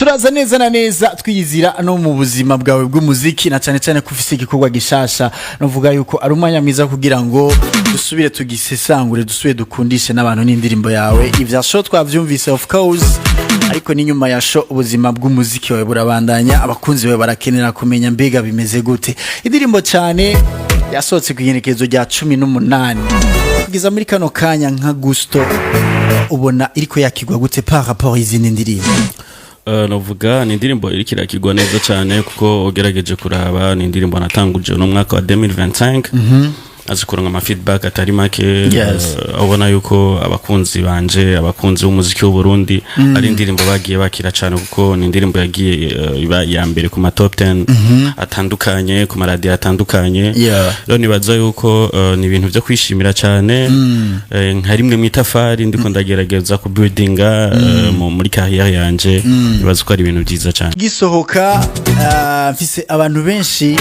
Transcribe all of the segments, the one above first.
turaza neza na neza twiyizira no mu buzima bwawe bw'umuziki na cyane cyane kufise igikorwa gishasha novuga yuko ari umwanya mwiza kugira ngo dusubire tugisesangure dusubire dukundishe n'abantu n'indirimbo yawe ivya show twavyumvise of course ariko ni nyuma ya show ubuzima bw'umuziki wawe burabandanya abakunzi bawe barakenera kumenya mbega bimeze gute indirimbo cyane yasohotse ku igenekerezo rya 18 kugeza muri kano kanya nka Gusto ubona iriko yakigwa gute par rapport izindi ndirimbo novuga ni indirimbo iriko irakigwa neza cyane kuko ugerageje kuraba ni indirimbo natanguje no mwaka wa 2025 azikuranga ama feedback atari make abona yuko abakunzi banje abakunzi b'umuziki w'u Burundi ari indirimbo bagiye bakira cyane kuko ni indirimbo yagiye iba ya mbere ku ma top 10 atandukanye ku maradiyo atandukanye rero nibaza yuko ni ibintu byo kwishimira cyane nka rimwe mu itafari ndiko ndagerageza ku buildinga muri career yanje nibaza ko ari ibintu byiza cyane gisohoka mfise abantu benshi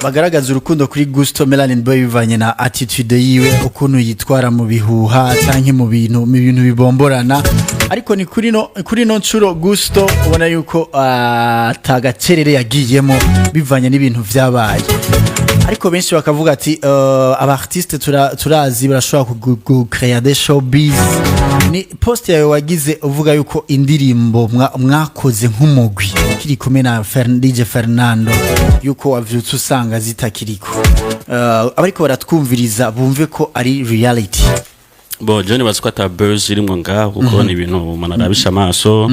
bagaragaza urukundo kuri Gusto Melanin boy bivanye na attitude yiwe ukuntu yitwara mu bihuha canke mu bintu bibomborana ariko ni kuri no ncuro Gusto ubona yuko atagacerere yagiyemo bivanye n'ibintu vyabaye ariko benshi bakavuga ati abartiste turazi barashobora kucreate des showbiz ni post yawe wagize uvuga yuko indirimbo mwakoze nk'umugwi kiri kumwe na DJ Fernando yuko wavyutse usanga zitakiriko abariko baratwumviriza bumve ko ari reality bo Johnny baziko ata buzz irimo ngaho kuko ni ibintu manarabisha amaso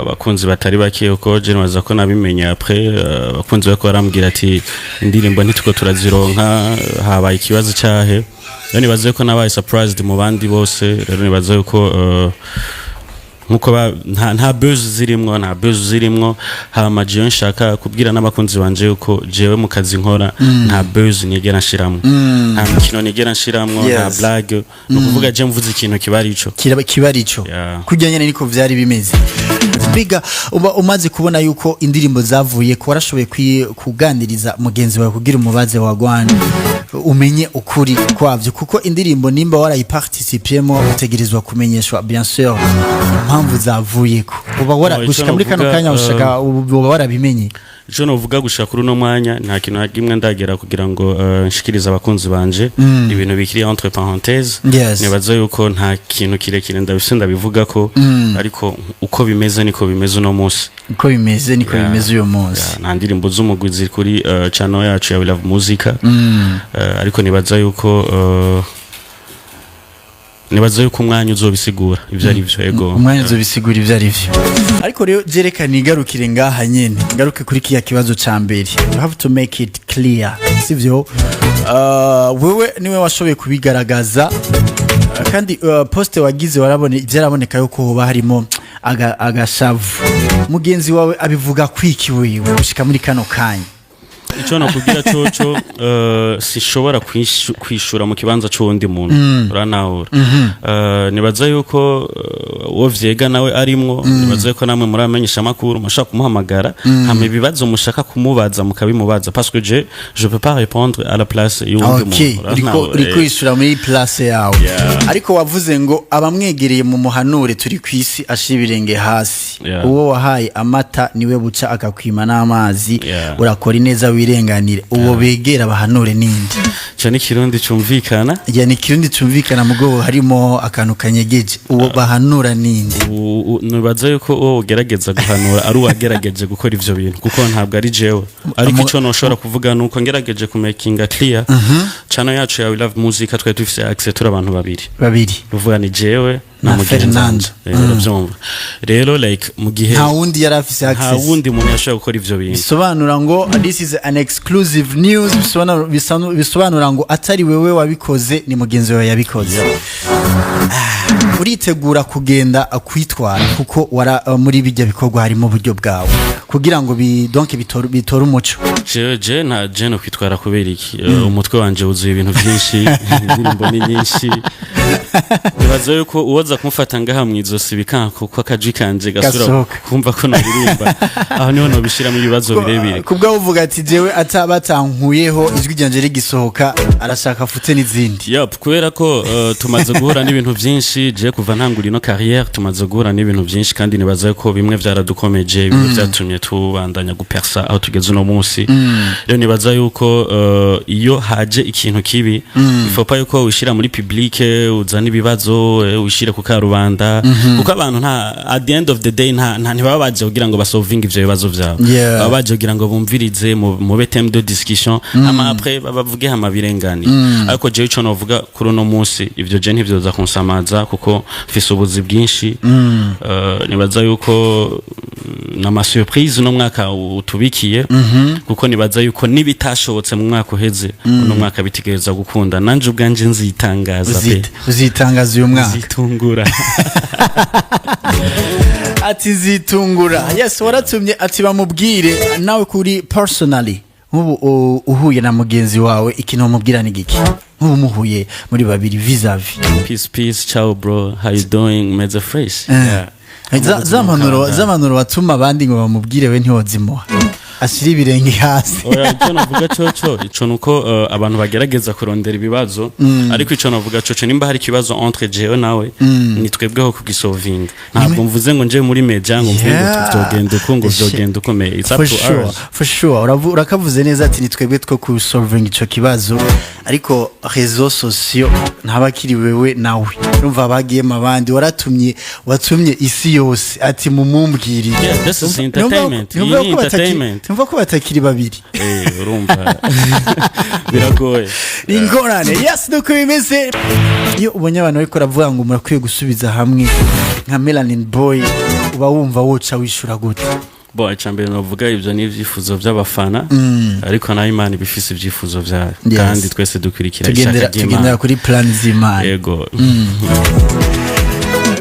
abakunzi batari bake uko je naza ko nabimenya après abakunzi bako barambwira ati indirimbo ntituko turazironka habaye ikibazo cyahe rero nibaze ko nabaye surprised mu bandi bose rero nibaze ko nkuko nta buzz zirimwo hama je nshaka kubwira n'abakunzi banje yuko jewe mu kazi nkora nta buzz nigera nshiramo nta mukino nigera nshiramo nta blague no kuvuga je mvuze ikintu kibarico kujya nyene niko vyari bimeze biga umaze kubona yuko indirimbo zavuye ko warashoboye kuganiriza mugenzi wawe kugira umubaze wagwana umenye ukuri kwavyo kuko indirimbo nimba warayiparticipemo utegerezwa kumenyeshwa bien sûr impamvu zavuyeko uba gushika muri kano kanya ushaka uba warabimenye ico novuga gushaka kuri no mwanya nta kintu hakimwe ndagera kugira ngo nshikiriza abakunzi banje ibintu bikiri entre parenthèses nibaza yuko nta kintu kirekire ndabivuga ko ariko uko bimeze niko bimeze no munsi uko bimeze niko bimeze uyo munsi nta ndirimbo z'umugwizi kuri channel yacu ya Muzika ariko nibaza yuko umwanya uzobisigura ivyo ari byo ego umwanya uzobisigura ivyo ari byo ariko rero jerekana igarukire ngaha nyene ngaruke kuri kiya kibazo ca mbere you have to make it clear sivyo wewe niwe washoboye kubigaragaza kandi poste wagize warabone ivyaraboneka yuko hoba harimo agashavu mugenzi wawe abivuga kwiki wewe gushika muri kano kanya ico nakubwira coco sishobora kwishura mu kibanza c'undi muntu uranahura nibaza yuko wo vyega nawe arimwo nibaza yuko namwe muramenyesha makuru mushaka kumuhamagara hama ibibazo mushaka kumubaza mukabimubaza parce que je peux pas répondre à la place y'undi muntu uri kwishura muri place yawe ariko wavuze ngo abamwegereye mu muhanure turi kwisi ashibirenge hasi uwo wahaye amata niwe buca akakwima n'amazi urakora ineza wirenganire uwo begera bahanure nindi cyane kirundi cumvikana yani kirundi cumvikana mugo harimo akantu kanyegeje uwo bahanura nindi nibaza yuko uwo gerageza guhanura ari uwagerageje gukora ivyo bintu kuko ntabwo ari jewe ariko ico noshobora kuvuga nuko ngerageje ku making clear channel yacu ya We Love Muzika twa dufise access turi abantu babiri uvuga ni jewe na Fernando byumva rero like mu gihe nta wundi yarafise access nta wundi muntu yashaka gukora ivyo bintu bisobanura ngo this is an exclusive news bisobanura ngo atari wewe wabikoze ni mugenzi wawe yabikoze uritegura kugenda kwitwara kuko muri bijya bikorwa harimo uburyo bwawe kugira ngo donc bitora umuco je no kwitwara kubera iki umutwe wanje wuzuye ibintu byinshi indirimbo ni nyinshi nibaza yuko uwoza kumufata ngaha mwizosi bikanka kuko akaji kanje gasura kumva ko naririmba aho niho no bishira mu bibazo birebire kubwa uvuga ati jewe atabatankuyeho ijwi ryanje rigisohoka arashaka afute n'izindi kubera ko tumaze guhura n'ibintu byinshi je kuva ntangura no carrière tumaze guhura n'ibintu byinshi kandi nibaza yuko bimwe byaradukomeje bimwe byatumye tubandanya gupersa aho tugeze no munsi rero nibaza yuko iyo haje ikintu kibi ifopa yuko wishira muri publique uzana ibibazo wishire ku karubanda kuko abantu nta at the end of the day nta ntibaba baje kugira ngo basolving ivyo bibazo byabo baba baje kugira ngo bumvirize mu thème de discussion ama après bavuge hama birengani ariko je ico novuga kuri no munsi ivyo je ntivyoza kunsamaza kuko mfise ubuzi bwinshi nibaza yuko nama surprise no mwaka utubikiye kuko nibaza yuko nibitashobotse mu mwaka uheze no mwaka bitegereza gukunda nanje ubwanje nzitangaza pe uzitangaza uyu mwaka zitungura ati zitungura yes waratumye ati bamubwire nawe kuri personally nk'ubu uhuye na mugenzi wawe ikintu mubwira ni giki nk'ubu muhuye muri babiri vis-a-vis peace ciao bro how you doing meze fresh zamanuro watuma abandi ngo bamubwire we ntiwozimuha ashyira ibirenge hasi icyo navuga cyo ico nuko abantu bagerageza kurondera ibibazo ariko ico navuga cyo nimba hari ikibazo entre jewe nawe ni twebweho kugisolving ntabwo mvuze ngo nje muri media ngo mvuge tuzogenda uko ngo vyogenda ukomeye it's up to us for sure urakavuze neza ati ni twebwe two kusolving ico kibazo ariko réseaux sociaux ntabakiri wewe nawe urumva bagiye mabandi watumye isi yose ati mumumbwirire this is entertainment Numva ko batakiri babiri urumva biragoye ingorane yes nuko bimeze iyo ubonye abantu bariko ravuga ngo murakwiye gusubiza hamwe nka Melanin Boy uba wumva woca wishura gute bo icambere novuga ivyo ni ivyifuzo by'abafana ariko na Imana bifise ivyifuzo vyayo kandi twese dukurikira ishaka tugendera kuri plan z'Imana yego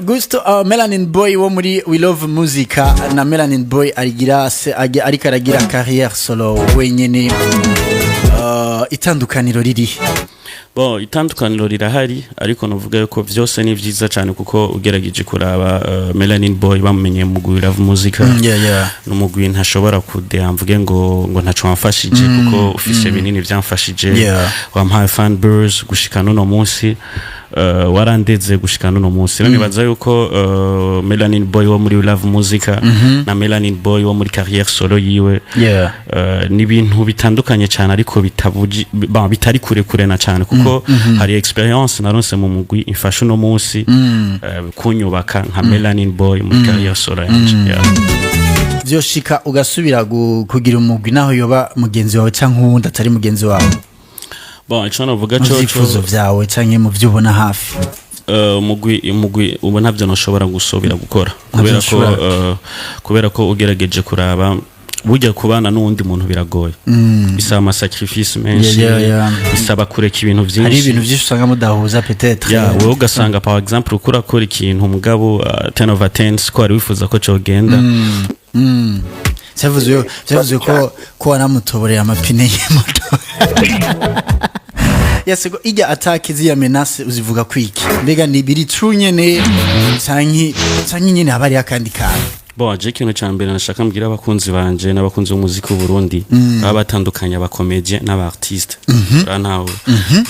Gusto Melanin Boy wo muri We Love Muzika na Melanin Boy ariko aragira carrière solo wenyene itandukaniro riri bo itandukaniro rirahari ariko novuga yuko vyose ni vyiza cyane kuko ugerageje kuraba Melanin Boy bamenye mu We Love Muzika n'umugwi ntashobora kudemvuge ngo ntaco wamfashije kuko ufise binini vyamfashije wampaye fan buzz gushika no munsi warandeze gushika no munsi rero nibaza yuko Melanin Boy wo muri We Love Muzika na Melanin Boy wo muri carrière solo yiwe ni bintu bitandukanye cyane ariko bitari kure na cyane kuko hari experience naronse mu mugwi imfasha no munsi kunyubaka nka Melanin Boy muri carrière solo yanje vyoshika ugasubira kugira umugwi naho yoba mugenzi wawe cyangwa uwundi atari mugenzi wawe bon ico navuga cyo ifuzo vyawe canke mu vyubona hafi umugwi ubona byo noshobora gusubira gukora kubera ko ugerageje kuraba burya kubana n'undi muntu biragoye bisaba ama sacrifice menshi bisaba kureka ibintu byinshi hari ibintu byinshi usanga mudahuza peut-être wowe ugasanga par exemple ukora ikintu umugabo 10 over 10 square wifuza ko cogenda Cyavuze ko wanamutoborera amapine y'imoto yasego ijya attack ziya menace uzivuga kwiki mbega ni biri true nyene canki nyene habari akandi kana bo je kintu cyambere nashaka mbwira abakunzi banje n'abakunzi b'umuziki w'u Burundi abatandukanye abakomedie n'abartiste nawe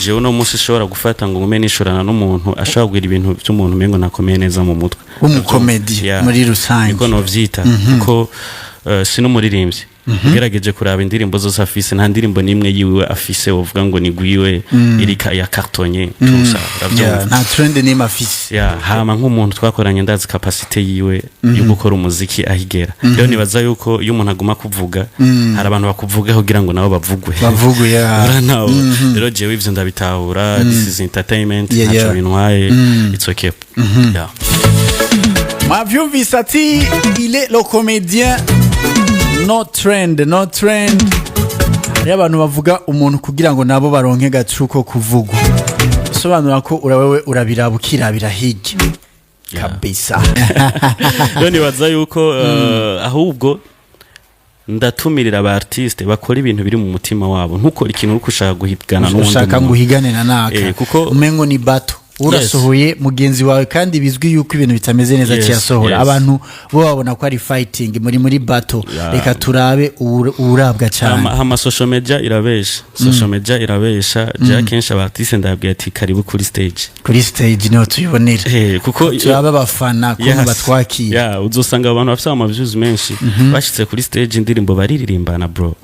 je uno munsi shobora gufata ngo ngume nishorana n'umuntu ashobora kugira ibintu by'umuntu mengo nakomeye neza mu mutwe umukomedie muri rusange niko novyita kuko sino muririmbyi ugerageje kuraba indirimbo zose afise nta ndirimbo nimwe yiwe afise uvuga ngo ni gwiwe irika ya cartonye tusa nta trend nimwe afise hama nk'umuntu twakoranye ndazi capacity yiwe yo gukora umuziki ahigera rero nibaza yuko iyo umuntu aguma kuvuga hari abantu bakuvuga kugira ngo nabo bavugwe nawo rero jewe ivyo ndabitahura this is entertainment ntaco bintwaye it's okay Mavyumvise ati il est le comédien no trend hari abantu bavuga umuntu kugira ngo nabo baronke gacuko kuvugwa bisobanura ko urawewe urabiraba ukirabira hirya kabisa rero nibaza yuko ahubwo ndatumirira aba artiste bakora ibintu biri mu mutima wabo ntukora ikintu uko ushaka guhigana n'undi ushaka nguhigane na naka kuko umengo ni bato urasohoye mugenzi wawe kandi bizwi yuko ibintu bitameze neza cyasohora abantu bo babona ko ari fighting muri battle reka turabe urabwa cyane ama social media irabesha ja kenshi abartiste ndabwiye ati karibu kuri stage niho tuyibonera kuko turaba abafana ko batwakiye uzosanga abantu bafite ama views menshi bashitse kuri stage indirimbo bariririmbana bro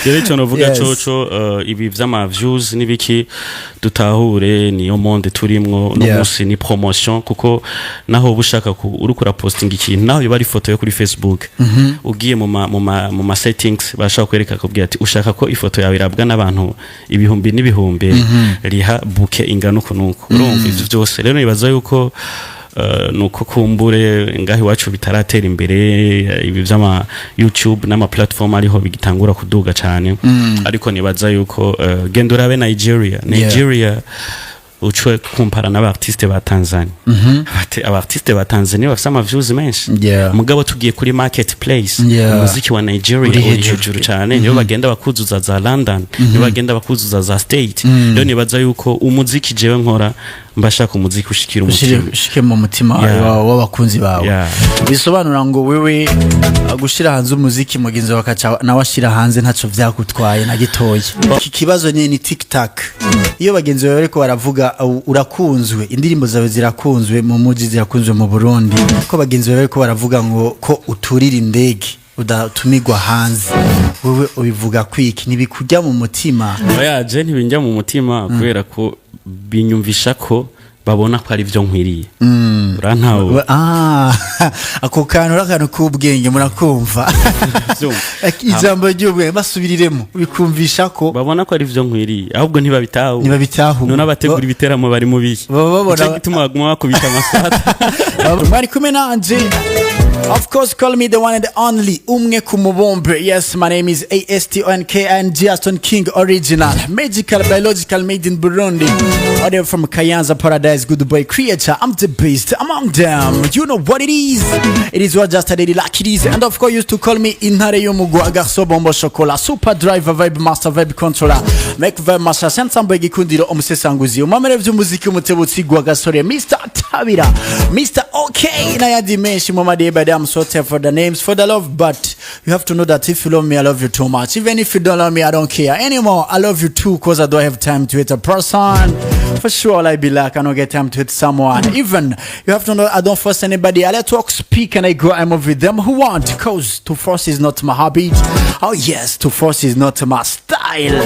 rero cyo novuga coco ibi vy'ama views nibiki dutahure niyo monde turimwo no musi ni promotion kuko naho bushaka urukora posting ikintu naho bari foto yo kuri Facebook ugiye mu settings bashaka kwereka ko bwati ushaka ko ifoto yawe irabwa n'abantu ibihumbi n'ibihumbi riha buke ingano kunuko urumva ivyo byose rero nibaza yuko nuko kumbure ngahi wacu bitaratera imbere ibi vy'ama YouTube n'ama platform ariho bigitangura kuduga cyane ariko nibaza yuko gendura be Nigeria ucwe kumpara n'abartiste ba Tanzania abartiste ba Tanzania bafite ama views menshi mugabo tugiye kuri marketplace umuziki wa Nigeria uri hejuru cyane niyo bagenda bakuzuza za London niyo bagenda bakuzuza za state rero nibaza yuko umuziki jewe nkora mbashaka umuziki ushike mu mutima w'abakunzi bawe bisobanura ngo wewe gushira hanze umuziki mugenzi wakaca nawe ashira hanze ntaco vyakutwaye na gitoye iki kibazo ni TikTok iyo bagenzi bawe ariko baravuga urakunzwe indirimbo zawe zirakunzwe mu muji zirakunzwe mu Burundi ko bagenzi bawe ariko baravuga ngo ko uturira indege udatumigwa hanze wewe ubivuga kwiki nibikujya mu mutima oyaje ntibinjya mu mutima kubera ko binyumvisha ko babona ko ari byo nkwiriye urantawe ako kantu k'ubwenge murakumva ijambo ry'ubwenge basubiriremo bikumvisha ko babona ko ari byo nkwiriye ahubwo ntibabitahu none abategura ibiteramo bari mu bihe babona gituma baguma bakubita amasata bari kumwe nanje. Of course, call me the one and the only Umwe Kumubombe. Yes, my name is ASTONK and Justin King original. Magical, biological, made in Burundi. Audio from Kayanza Paradise, good boy creator. I'm the best among them. You know what it is? It is what just a daily like it is. And of course, used to call me Inhare Yomugwa Garso Bombo Chocola, Super Driver, Vibe Master, Vibe Controller. Make Vibe Master, send somebody Kundiro Omsesanguzi. Umamere Muzika Mutebutsi Gasore, Mr. Tabira, Mr. OK. Naya Dimension, Mama Deba. I'm so tough for the names, for the love, but you have to know that if you love me, I love you too much. Even if you don't love me, I don't care anymore. I love you too, cause I don't have time to hate a person. For sure, I be like, I don't get time to hate someone. Even, you have to know, I don't force anybody. I let talk, speak, and I go, I move with them who want. Cause to force is not my hobby. Oh yes, to force is not my style.